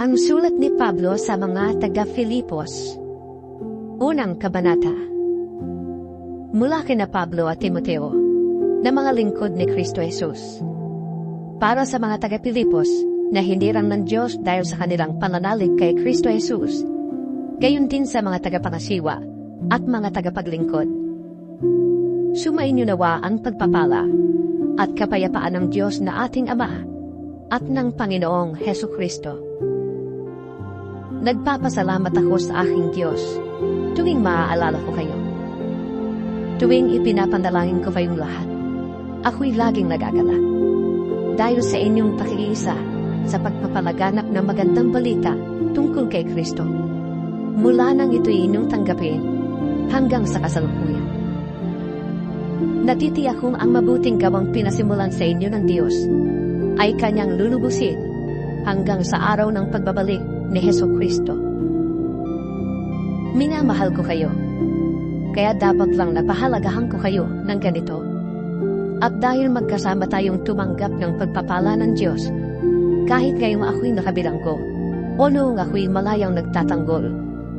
Ang sulat ni Pablo sa mga taga-Filipos. Unang kabanata. Mula kina Pablo at Timoteo, na mga lingkod ni Kristo Jesus. Para sa mga taga-Filipos, na hindi lang ng Diyos dahil sa kanilang pananalig kay Kristo Jesus, gayon din sa mga taga-pangasiwa at mga tagapaglingkod. Sumainyo nawa ang pagpapala at kapayapaan ng Diyos na ating Ama at ng Panginoong Hesu Kristo. Nagpapasalamat ako sa aking Diyos tuwing maaalala ko kayo. Tuwing ipinapanalangin ko kayong lahat, ako'y laging nagagala. Dahil sa inyong pakikiisa sa pagpapalaganap ng magandang balita tungkol kay Kristo. Mula nang ito'y inyong tanggapin hanggang sa kasalukuyan. Natitiyak kong ang mabuting gawang pinasimulan sa inyo ng Diyos ay Kanyang lulubusin hanggang sa araw ng pagbabalik ni Hesu Kristo. Minamahal ko kayo, kaya dapat lang napahalagahan ko kayo ng ganito. At dahil magkasama tayong tumanggap ng pagpapala ng Diyos, kahit ngayong ako'y nakabilanggo, o noong ako'y malayang nagtatanggol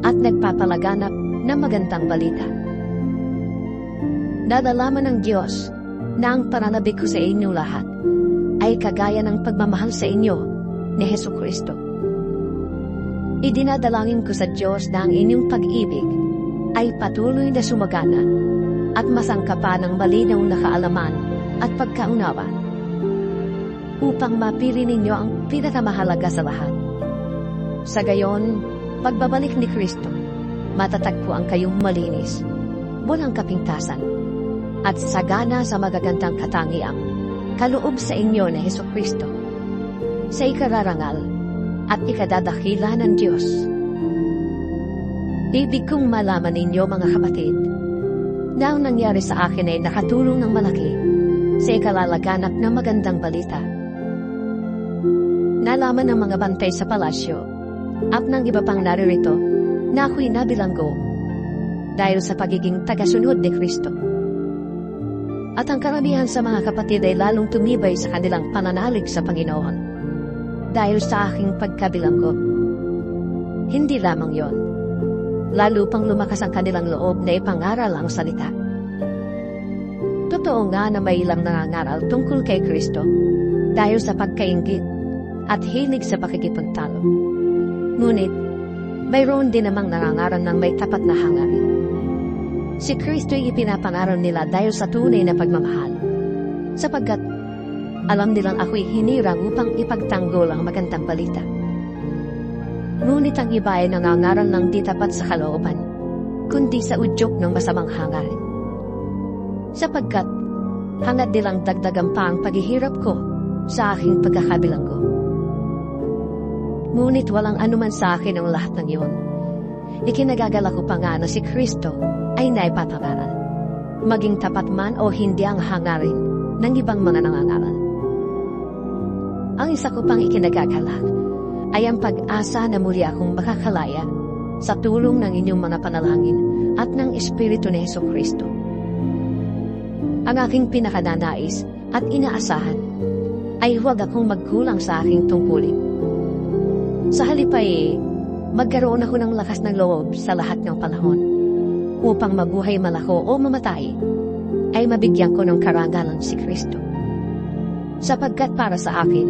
at nagpapalaganap ng magandang balita. Nadalaman ng Diyos na ang pananabik ko sa inyo lahat ay kagaya ng pagmamahal sa inyo ni Hesu Kristo. Idinadalangin ko sa Diyos na ang inyong pag-ibig ay patuloy na sumagana at masangkapan ng malinaw na kaalaman at pagkaunawa upang mapili ninyo ang pinakamahalaga sa lahat. Sa gayon, pagbabalik ni Kristo, matatagpuan kayong malinis, walang kapintasan, at sagana sa magagandang katangiang kaloob sa inyo ni Hesu Kristo, sa ikararangal at ikadadakila ng Diyos. Ibig kong malaman ninyo mga kapatid, na ang nangyari sa akin ay nakatulong ng malaki sa ikalalaganap ng magandang balita. Nalaman ng mga bantay sa palasyo at ng iba pang naririto na ako'y nabilanggo dahil sa pagiging tagasunod ni Kristo. At ang karamihan sa mga kapatid ay lalong tumibay sa kanilang pananalig sa Panginoon dahil sa aking pagkabilanggo. Hindi lamang yon, lalo pang lumakas ang kanilang loob na ipangaral ang salita. Totoo nga na may ilang nangangaral tungkol kay Kristo dahil sa pagkainggit at hilig sa pakikipuntalo. Ngunit, mayroon din namang nangangaral ng may tapat na hangarin. Si Kristo'y ipinapangaral nila dahil sa tunay na pagmamahal, sapagkat alam nilang ako'y hinirang upang ipagtanggol ang magandang balita. Ngunit ang iba ay nangangaral ng di tapat sa kalooban, kundi sa udyok ng masamang hangarin. Sapagkat hangad nilang dagdagan pa ang paghihirap ko sa aking pagkakabilanggo. Ngunit walang anuman sa akin ang lahat ng iyon. Ikinagagala ko pa nga na si Kristo ay naipapangaral, maging tapat man o hindi ang hangarin ng ibang mga nangangaral. Ang isa ko pang ikinagagalak ay ang pag-asa na muli akong makakalaya sa tulong ng inyong mga panalangin at ng Espiritu ni Hesu Kristo. Ang aking pinakananais at inaasahan ay huwag akong magkulang sa aking tungkulin. Sa halip ay magkaroon ako ng lakas ng loob sa lahat ng panahon upang mabuhay man ako o mamatay ay mabigyan ko ng karangalan si Kristo. Sapagkat para sa akin,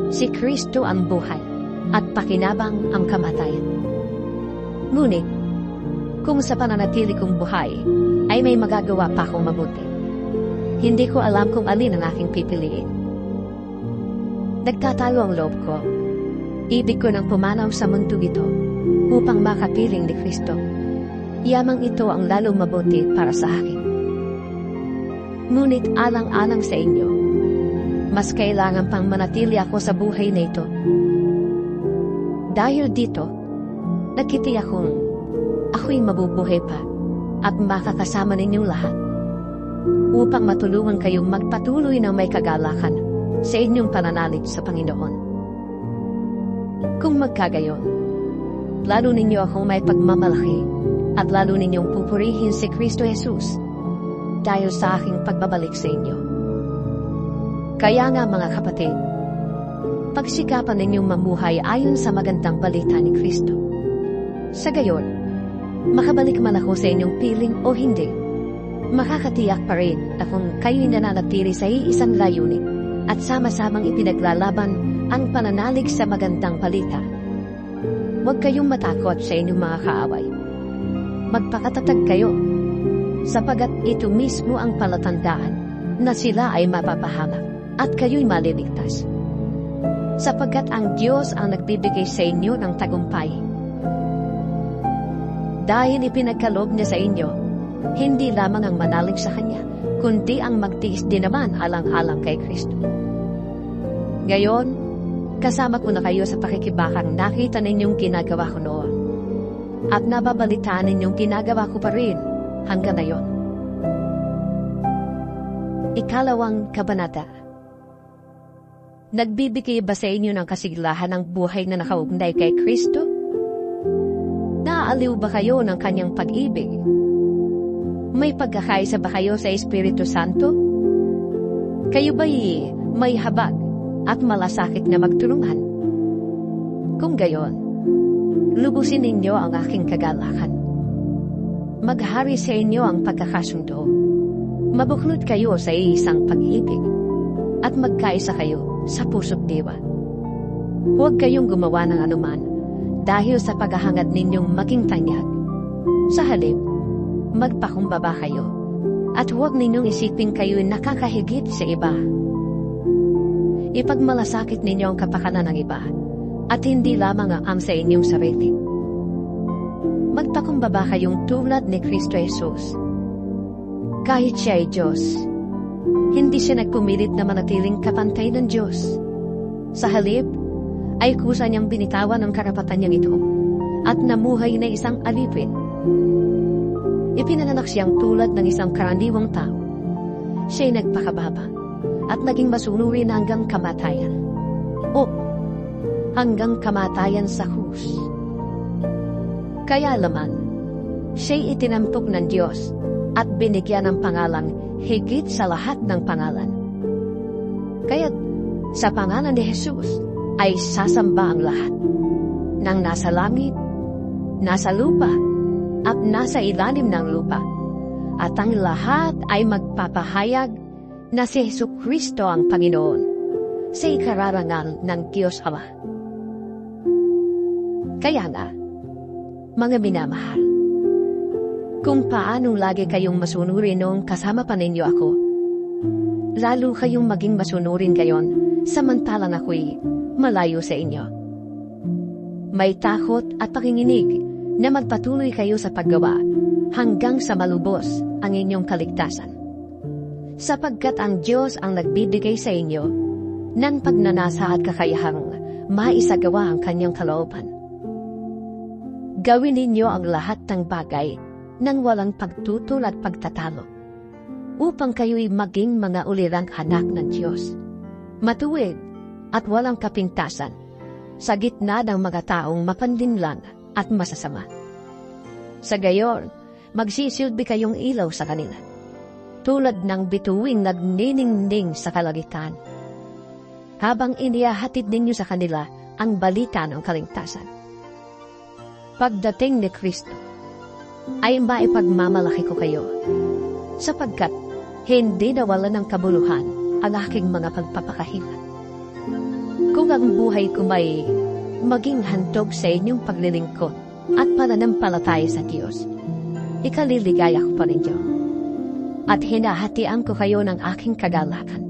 si Kristo ang buhay at pakinabang ang kamatayan. Ngunit, kung sa pananatili kong buhay ay may magagawa pa akong mabuti, hindi ko alam kung alin ang aking pipiliin. Nagtatalo ang loob ko. Ibig ko nang pumanaw sa mundo ito upang makapiling ni Kristo. Yamang ito ang lalong mabuti para sa akin. Ngunit alang-alang sa inyo, mas kailangan pang manatili ako sa buhay na ito. Dahil dito, nagkitiyak kong ako'y mabubuhay pa at makakasama ninyong lahat upang matulungan kayong magpatuloy ng may kagalakan sa inyong pananalig sa Panginoon. Kung magkagayon, lalo ninyo akong may pagmamalaki at lalo ninyong pupurihin si Kristo Jesus dahil sa aking pagbabalik sa inyo. Kaya nga mga kapatid, Pagsikapan ninyong mamuhay ayon sa magandang balita ni Kristo. Sa gayon, makabalik man ako sa inyong piling o hindi, makakatiyak pa rin na kung kayo'y nananatili sa iisang layunin at sama-samang ipinaglalaban ang pananalig sa magandang balita. Huwag kayong matakot sa inyong mga kaaway. Magpakatatag kayo, sapagat ito mismo ang palatandaan na sila ay mapapahamak at kayo'y maliligtas. Sapagkat ang Diyos ang nagbibigay sa inyo ng tagumpay. Dahil ipinagkaloob niya sa inyo, hindi lamang ang manalig sa Kanya, kundi ang magtiis din naman alang-alang kay Kristo. Ngayon, kasama ko na kayo sa pakikibakang nakita ninyong ginagawa ko noon. At nababalitaan ninyong ginagawa ko pa rin hanggang ngayon. Ikalawang kabanata. Nagbibigay ba sa inyo ng kasiglahan ng buhay na nakaugnay kay Kristo? Naaaliw ba kayo ng Kanyang pag-ibig? May pagkakaisa ba kayo sa Espiritu Santo? Kayo ba'y may habag at malasakit na magtulungan? Kung gayon, lubusin ninyo ang aking kagalakan. Maghari sa inyo ang pagkakasundo. Mabuklod kayo sa isang pag-ibig at magkaisa kayo sa puso't diwa. Huwag kayong gumawa ng anuman dahil sa paghahangad ninyong maging tanyag. Sa halip, magpakumbaba kayo at huwag ninyong isipin kayo'y nakakahigit sa iba. Ipagmalasakit ninyo ang kapakanan ng iba at hindi lamang ang sa inyong sarili. Magpakumbaba kayong tulad ni Kristo Jesus. Kahit siya ay Diyos, hindi siya nagpumilit na manatiling kapantay ng Diyos. Sa halip, ay kusa niyang binitawan ang karapatan niyang ito at namuhay na isang alipin. Ipinanganak siyang tulad ng isang karaniwang tao. Siya'y nagpakababa at naging masunurin hanggang kamatayan. O, hanggang kamatayan sa krus. Kaya laman, siya'y itinampok ng Diyos at binigyan ng pangalang higit sa lahat ng pangalan. Kaya't sa pangalan ni Jesus ay sasamba ang lahat ng nasa langit, nasa lupa, at nasa ilalim ng lupa. At ang lahat ay magpapahayag na si Jesucristo ang Panginoon sa ikararangal ng Diyos Ama. Kaya nga, mga minamahal, kung paanong lagi kayong masunurin noong kasama pa ninyo ako, lalo kayong maging masunurin gayon samantalang ako'y malayo sa inyo. May takot at pakinginig na magpatuloy kayo sa paggawa hanggang sa malubos ang inyong kaligtasan. Sapagkat ang Diyos ang nagbibigay sa inyo ng pagnanasa at kakayahang maisagawa ang Kanyang kalooban. Gawin ninyo ang lahat ng bagay nang walang pagtutol at pagtatalo, upang kayo'y maging mga ulirang anak ng Diyos, matuwid at walang kapintasan, sa gitna ng mga taong mapanlinlang at masasama. Sa gayon, magsisilbi kayong ilaw sa kanila, tulad ng bituing nagniningning sa kalagitan, habang inihahatid ninyo sa kanila ang balita ng kaligtasan. Pagdating ni Kristo, ay maipagmamalaki ko kayo, sapagkat hindi nawala ng kabuluhan ang aking mga pagpapakahilan. Kung ang buhay ko may maging handog sa inyong paglilingkod at pananampalataya sa Diyos, ikaliligaya ko pa ninyo, at hinahatian ko kayo ng aking kagalakan.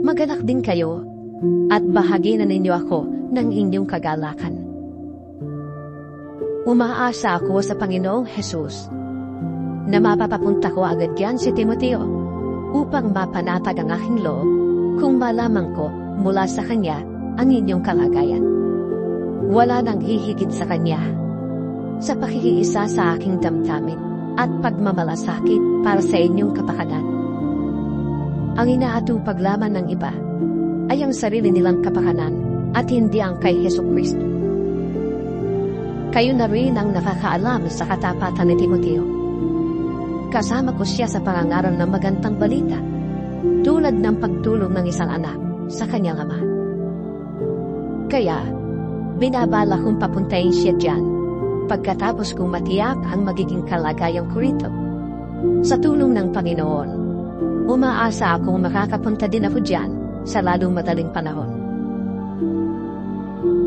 Maganak din kayo, at bahagi na ninyo ako ng inyong kagalakan. Umaasa ako sa Panginoong Jesus na mapapapunta ko agad yan si Timoteo upang mapanatag ang aking loob kung malaman ko mula sa kanya ang inyong kalagayan. Wala nang hihigit sa kanya sa pakikiisa sa aking damdamin at pagmamalasakit para sa inyong kapakanan. Ang inaatupag lamang ng iba ay ang sarili nilang kapakanan at hindi ang kay Jesucristo. Kayo na rin ang nakakaalam sa katapatan ni Timoteo. Kasama ko siya sa pangangaral ng magandang balita, tulad ng pagtulong ng isang anak sa kanyang ama. Kaya, binabala kong papuntahin siya dyan, pagkatapos kong matiyak ang magiging kalagayang ko rito. Sa tulong ng Panginoon, umaasa akong makakapunta din ako dyan sa lalong madaling panahon.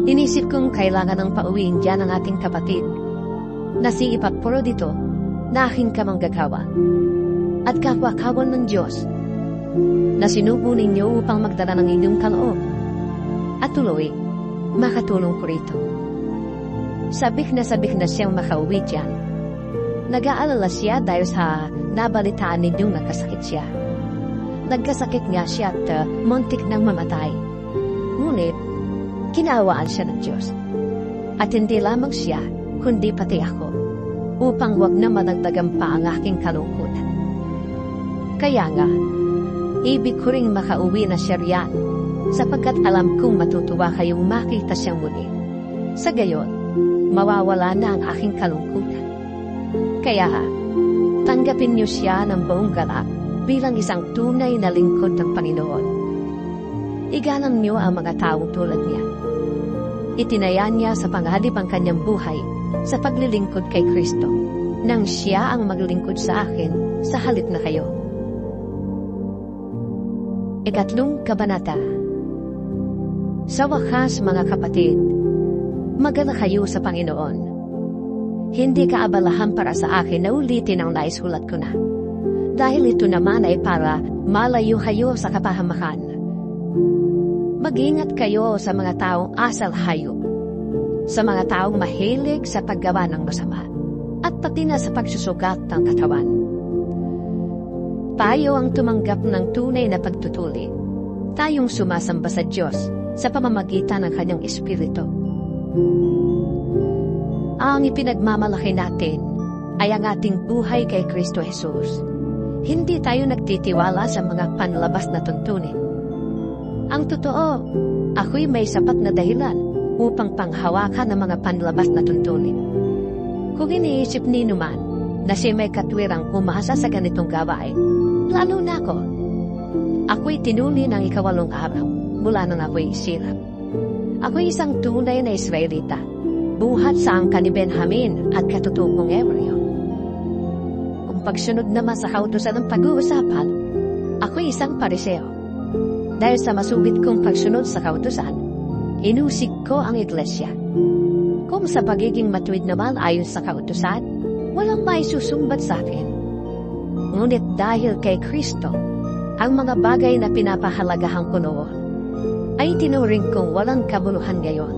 Inisip kong kailangan ng pauwiin dyan ang ating kapatid na si Epaprodito na aking kamanggagawa at kapwa-kawan ng Diyos na sinubo ninyo upang magdala ng inyong kaloob at tuloy makatulong ko rito. Sabik na siyang makauwi dyan. Nag-aalala siya dahil sa nabalitaan ninyong nagkasakit siya. Nagkasakit nga siya at muntik nang mamatay. Ngunit, kinawaan siya ng Diyos. At hindi lamang siya, kundi pati ako, upang wag na madagdagan pa ang aking kalungkutan. Kaya nga, ibig ko ring makauwi na siya riyan, sapagkat alam kong matutuwa kayong makita siyang muli. Sa gayon, mawawala na ang aking kalungkutan. Kaya, tanggapin niyo siya ng buong galak bilang isang tunay na lingkod ng Panginoon. Igalang niyo ang mga taong tulad niya. Itinaya niya sa pangalip ang kanyang buhay sa paglilingkod kay Kristo, nang siya ang maglingkod sa akin sa halip na kayo. Ikatlong kabanata. Sa wakas, mga kapatid, magana kayo sa Panginoon. Hindi kaabalahan para sa akin na ulitin ang naisulat ko na, dahil ito naman ay para malayo kayo sa kapahamakan. Mag-ingat kayo sa mga taong asal hayop, sa mga taong mahilig sa paggawa ng masama, at pati na sa pagsusugat ng katawan. Tayo ang tumanggap ng tunay na pagtutuli, tayong sumasamba sa Diyos sa pamamagitan ng Kanyang Espiritu. Ang ipinagmamalaki natin ay ang ating buhay kay Kristo Jesus. Hindi tayo nagtitiwala sa mga panlabas na tuntunin. Ang totoo, ako'y may sapat na dahilan upang panghawakan ng mga panlabas na tuntunin. Kung iniisip ni Numan na siya may katwirang umasa sa ganitong gawain, lalo na ako. Ako'y tinuli ng 8 araw mula nang ako'y sirap. Ako'y isang tunay na Israelita, buhat sa angka ni Benjamin at katutubong Ebreo. Kung pagsunod naman sa kautusan ng pag-uusapan, ako'y isang Pariseo. Dahil sa masubit kong pagsunod sa kautusan, inusig ko ang iglesia. Kung sa pagiging matuwid naman ayon sa kautusan, walang maisusumbat sa akin. Ngunit dahil kay Kristo, ang mga bagay na pinapahalagahan ko noon, ay tinuring kong walang kabuluhan ngayon.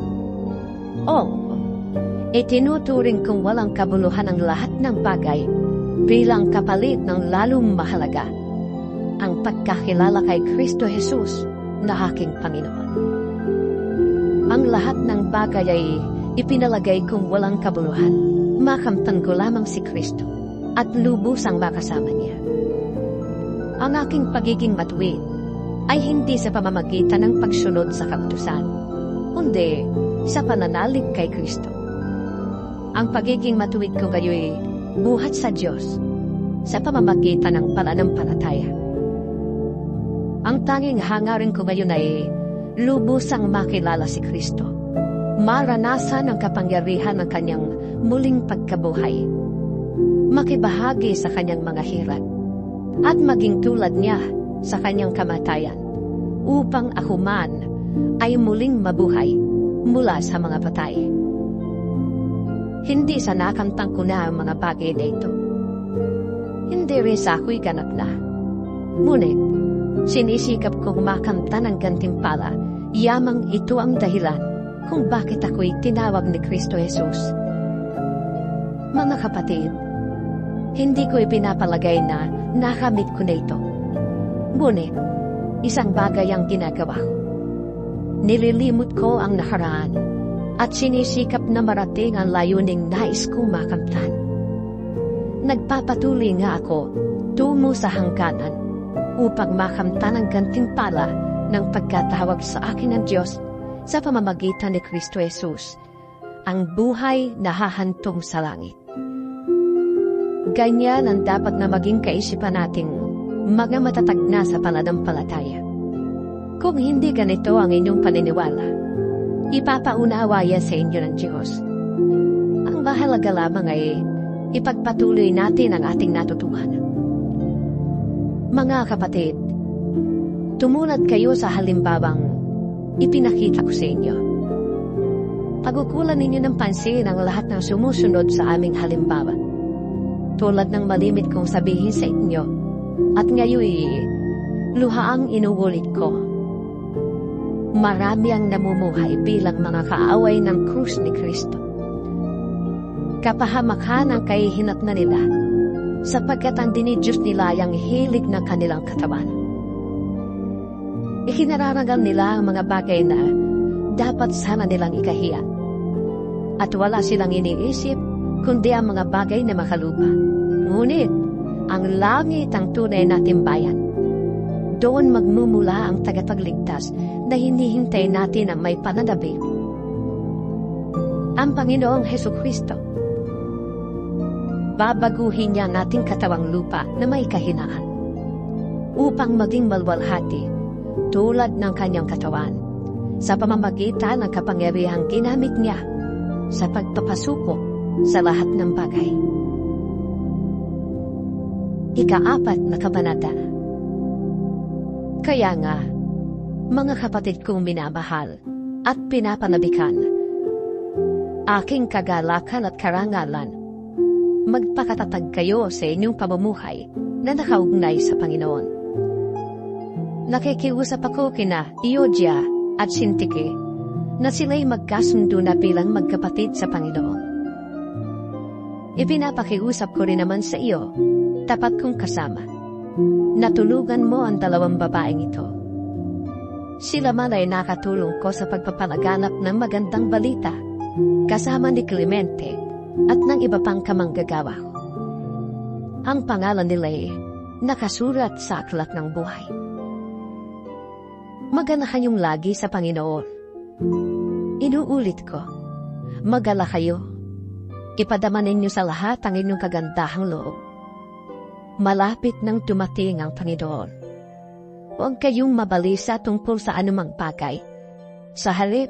Itinuturing kong walang kabuluhan ang lahat ng bagay bilang kapalit ng lalong mahalaga, ang pagkakilala kay Kristo Jesus na aking Panginoon. Ang lahat ng bagay ay ipinalagay kong walang kabuluhan, makamtan ko lamang si Kristo at lubusang makasama niya. Ang aking pagiging matuwid ay hindi sa pamamagitan ng pagsunod sa kautusan, kundi sa pananalig kay Kristo. Ang pagiging matuwid ko ngayon buhat sa Diyos sa pamamagitan ng pananampalataya. Ang tanging hangarin ko ngayon ay lubusang makilala si Kristo, maranasan ang kapangyarihan ng kanyang muling pagkabuhay, makibahagi sa kanyang mga hirap, at maging tulad niya sa kanyang kamatayan, upang ako man ay muling mabuhay mula sa mga patay. Hindi sa nakantang ko na ang mga bagay na ito. Hindi rin sa ako'y ganap na. Ngunit, sinisikap kong makamta ng gantimpala, yamang ito ang dahilan kung bakit ako'y tinawag ni Kristo Jesus. Mga kapatid, hindi ko ipinapalagay na nakamit ko na ito. Ngunit, isang bagay ang ginagawa ko. Nililimot ko ang nakaraan at sinisikap na marating ang layuning nais kong makamtan. Nagpapatuloy nga ako tungo sa hangganan upang makamtan ang gantimpala ng pagkatawag sa akin ng Diyos sa pamamagitan ni Kristo Jesus, ang buhay na hahantong sa langit. Ganyan ang dapat na maging kaisipan nating mga matatag na sa pananampalataya. Kung hindi ganito ang inyong paniniwala, ipapaunawa yan sa inyo ng Diyos. Ang mahalaga lamang ay ipagpatuloy natin ang ating natutuhan. Mga kapatid, tumulad kayo sa halimbawang ipinakita ko sa inyo. Pagkukulan ninyo ng pansin ang lahat ng sumusunod sa aming halimbawa. Tulad ng malimit kong sabihin sa inyo, at ngayon luhaang inuulit ko. Marami ang namumuhay bilang mga kaaway ng krus ni Kristo. Kapahamakan ang kahihinatnan nila, sapagkat ang dinidiyos nila ay ang hilig ng kanilang katawan. Ikinararangal nila ang mga bagay na dapat sana nilang ikahiya. At wala silang iniisip, kundi ang mga bagay na makalupa. Ngunit, ang langit ang tunay na timbayan. Doon magmumula ang tagapagligtas na hinihintay natin ang may pananabik. Ang Panginoong Hesukristo. Babaguhin niya ang ating katawang lupa na may kahinaan upang maging malwalhati tulad ng kanyang katawan sa pamamagitan ng kapangyarihang ginamit niya sa pagpapasuko sa lahat ng bagay. Ika-4 na kabanata. Kaya nga, mga kapatid kong minamahal at pinapanabikan, aking kagalakan at karangalan, magpakatatag kayo sa inyong pamumuhay na nakaugnay sa Panginoon. Nakikiusap ako kina Euodia at Syntyche na sila'y magkasundo na bilang magkapatid sa Panginoon. Ipinapakiusap ko rin naman sa iyo, tapat kong kasama, natulugan mo ang 2 babaeng ito. Sila man ay nakatulong ko sa pagpapalaganap ng magandang balita, kasama ni Clemente at ng iba pang kamanggagawa ko. Ang pangalan nila ay nakasulat sa aklat ng buhay. Maganahan yung lagi sa Panginoon. Inuulit ko, magala kayo. Ipadama ninyo sa lahat ang inyong kagandahang loob. Malapit nang dumating ang Panginoon. Huwag kayong mabalisa tungkol sa anumang bagay. Sa halip,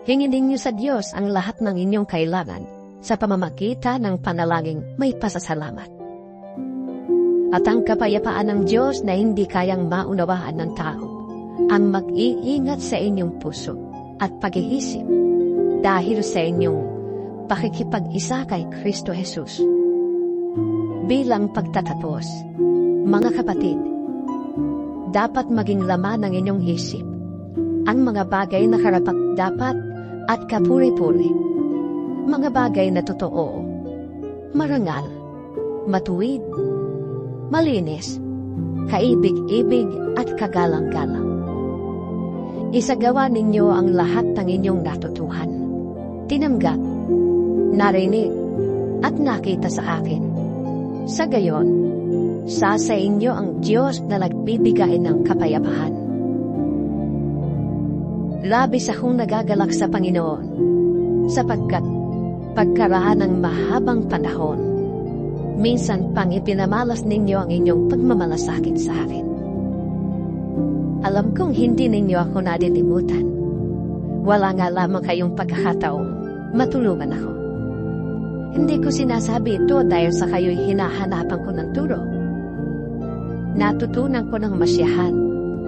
hingin ninyo sa Diyos ang lahat ng inyong kailangan sa pamamagitan ng panalangin may pasasalamat. At ang kapayapaan ng Diyos na hindi kayang maunawaan ng tao, ang mag-iingat sa inyong puso at pag-iisip dahil sa inyong pakikipag-isa kay Kristo Jesus. Bilang pagtatapos, mga kapatid, dapat maging laman ng inyong isip ang mga bagay na karapat-dapat at kapuri-puri. Mga bagay na totoo, marangal, matuwid, malinis, kaibig-ibig at kagalang-galang. Isagawa ninyo ang lahat ng inyong natutuhan, tinanggap, narinig, at nakita sa akin. Sa gayon, sa inyo ang Diyos na nagbibigay ng kapayapaan. Labis akong nagagalak sa Panginoon, sapagkat pagkaraan ng mahabang panahon, minsan pang ipinamalas ninyo ang inyong pagmamalasakit sa akin. Alam kong hindi ninyo ako nadilimutan. Wala nga lamang kayong pagkakataong matulungan ako. Hindi ko sinasabi ito dahil sa kayo'y hinahanapan ko ng turo. Natutunan ko ng masiyahan,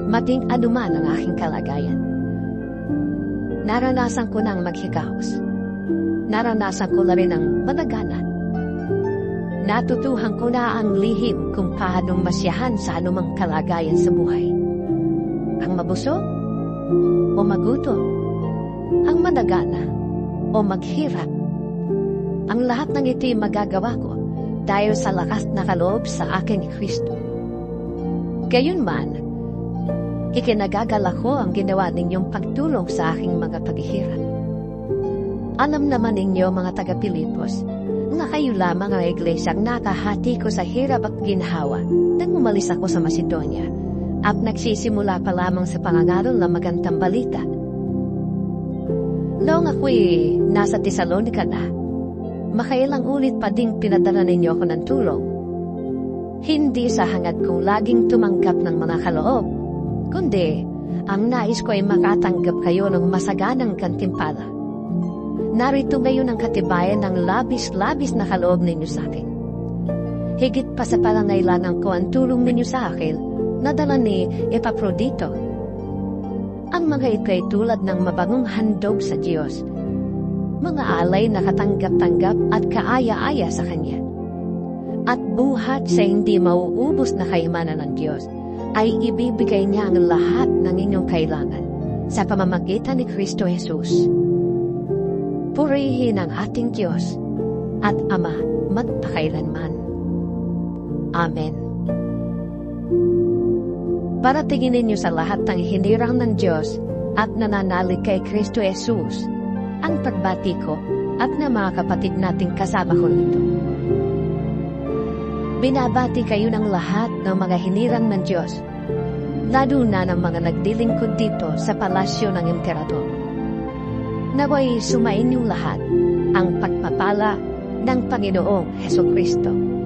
mating anuman ang aking kalagayan. Naranasan ko ng maghikahos. Naranasan ko na rin ang managanan. Natutuhan ko na ang lihim kung paanong masiyahan sa anumang kalagayan sa buhay. Ang mabusog o magutom, ang managana o maghirap. Ang lahat ng ito'y magagawa ko dahil sa lakas na kaloob sa akin ni Kristo. Gayunman, ikinagagala ko ang ginawa ninyong pagtulong sa aking mga paghihirap. Alam naman ninyo mga taga-Pilipos na kayo lamang ang iglesyang nakahati ko sa hirap at ginhawa nang umalis ako sa Macedonia at nagsisimula pa lamang sa pangangaral ng magandang balita. Noong ako'y nasa Tesalonica na, makailang ulit pa ding pinadala ninyo ako ng tulong. Hindi sa hangad kong laging tumanggap ng mga kaloob, kundi Ang nais ko ay makatanggap kayo ng masaganang kantimpala. Narito ngayon ang katibayan ng labis-labis na kaloob ninyo sa akin. Higit pa sa pangangailangan ko ang tulong ninyo sa akin, nadala ni Epaprodito. Ang mga ito ay tulad ng mabangong handog sa Diyos, mga alay na katanggap-tanggap at kaaya-aya sa Kanya. At buhat sa hindi mauubos na kayamanan ng Diyos, ay ibibigay niya ang lahat ng inyong kailangan sa pamamagitan ni Kristo Jesus. Purihin ang ating Diyos at Ama magpakailanman. Amen. Paratingin ninyo sa lahat ng hinirang ng Diyos at nananalig kay Kristo Jesus ang pagbati ko at na mga kapatid nating kasama ko nito. Binabati kayo ng lahat ng mga hinirang ng Diyos, lalo na ng mga nagdilingkod dito sa palasyo ng emperador. Naway sumain yung lahat ang pagpapala ng Panginoong Hesukristo